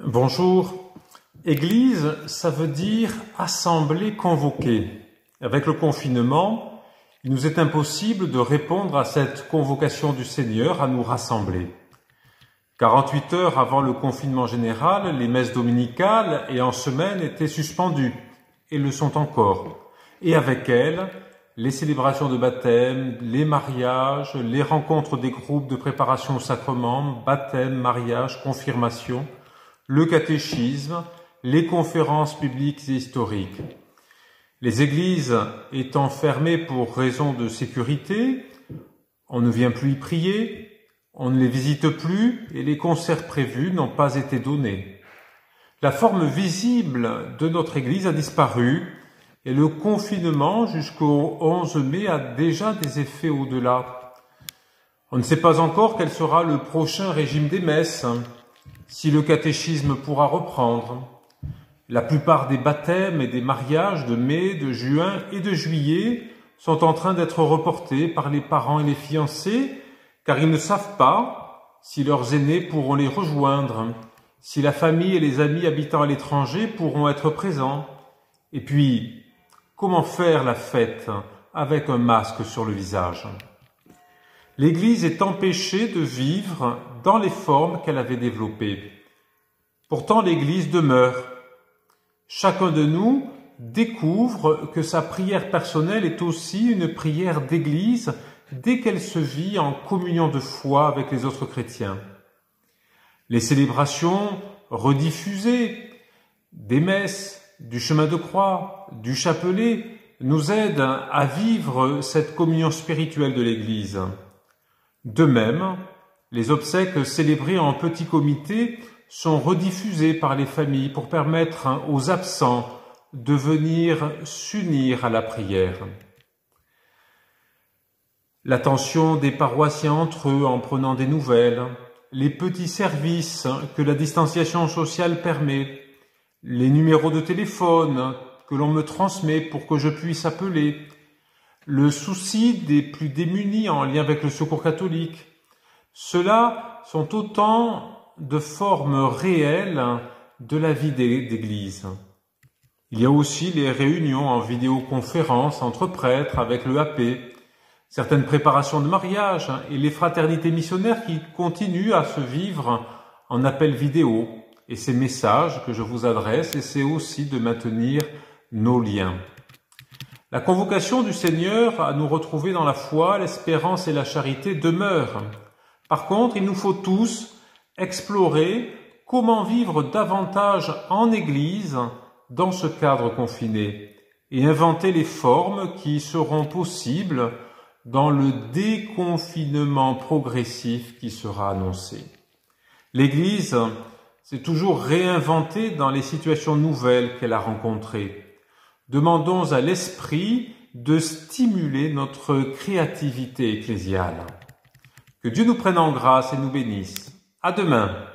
Bonjour. Église, ça veut dire assemblée convoquée. Avec le confinement, il nous est impossible de répondre à cette convocation du Seigneur à nous rassembler. 48 heures avant le confinement général, les messes dominicales et en semaine étaient suspendues et le sont encore. Et avec elles, les célébrations de baptême, les mariages, les rencontres des groupes de préparation au sacrement, baptême, mariage, confirmation, le catéchisme, les conférences publiques et historiques. Les églises étant fermées pour raison de sécurité, on ne vient plus y prier, on ne les visite plus et les concerts prévus n'ont pas été donnés. La forme visible de notre église a disparu et le confinement jusqu'au 11 mai a déjà des effets au-delà. On ne sait pas encore quel sera le prochain régime des messes, si le catéchisme pourra reprendre. La plupart des baptêmes et des mariages de mai, de juin et de juillet sont en train d'être reportés par les parents et les fiancés, car ils ne savent pas si leurs aînés pourront les rejoindre, si la famille et les amis habitant à l'étranger pourront être présents. Et puis, comment faire la fête avec un masque sur le visage ? L'Église est empêchée de vivre dans les formes qu'elle avait développées. Pourtant, l'Église demeure. Chacun de nous découvre que sa prière personnelle est aussi une prière d'Église dès qu'elle se vit en communion de foi avec les autres chrétiens. Les célébrations rediffusées, des messes, du chemin de croix, du chapelet, nous aident à vivre cette communion spirituelle de l'Église. De même, les obsèques célébrées en petit comité sont rediffusées par les familles pour permettre aux absents de venir s'unir à la prière. L'attention des paroissiens entre eux en prenant des nouvelles, les petits services que la distanciation sociale permet, les numéros de téléphone que l'on me transmet pour que je puisse appeler, le souci des plus démunis en lien avec le secours catholique. Cela sont autant de formes réelles de la vie d'Église. Il y a aussi les réunions en vidéoconférence entre prêtres avec le AP, certaines préparations de mariage et les fraternités missionnaires qui continuent à se vivre en appel vidéo. Et ces messages que je vous adresse essaient aussi de maintenir nos liens. La convocation du Seigneur à nous retrouver dans la foi, l'espérance et la charité demeure. Par contre, il nous faut tous explorer comment vivre davantage en Église dans ce cadre confiné et inventer les formes qui seront possibles dans le déconfinement progressif qui sera annoncé. L'Église s'est toujours réinventée dans les situations nouvelles qu'elle a rencontrées. Demandons à l'Esprit de stimuler notre créativité ecclésiale. Que Dieu nous prenne en grâce et nous bénisse. À demain.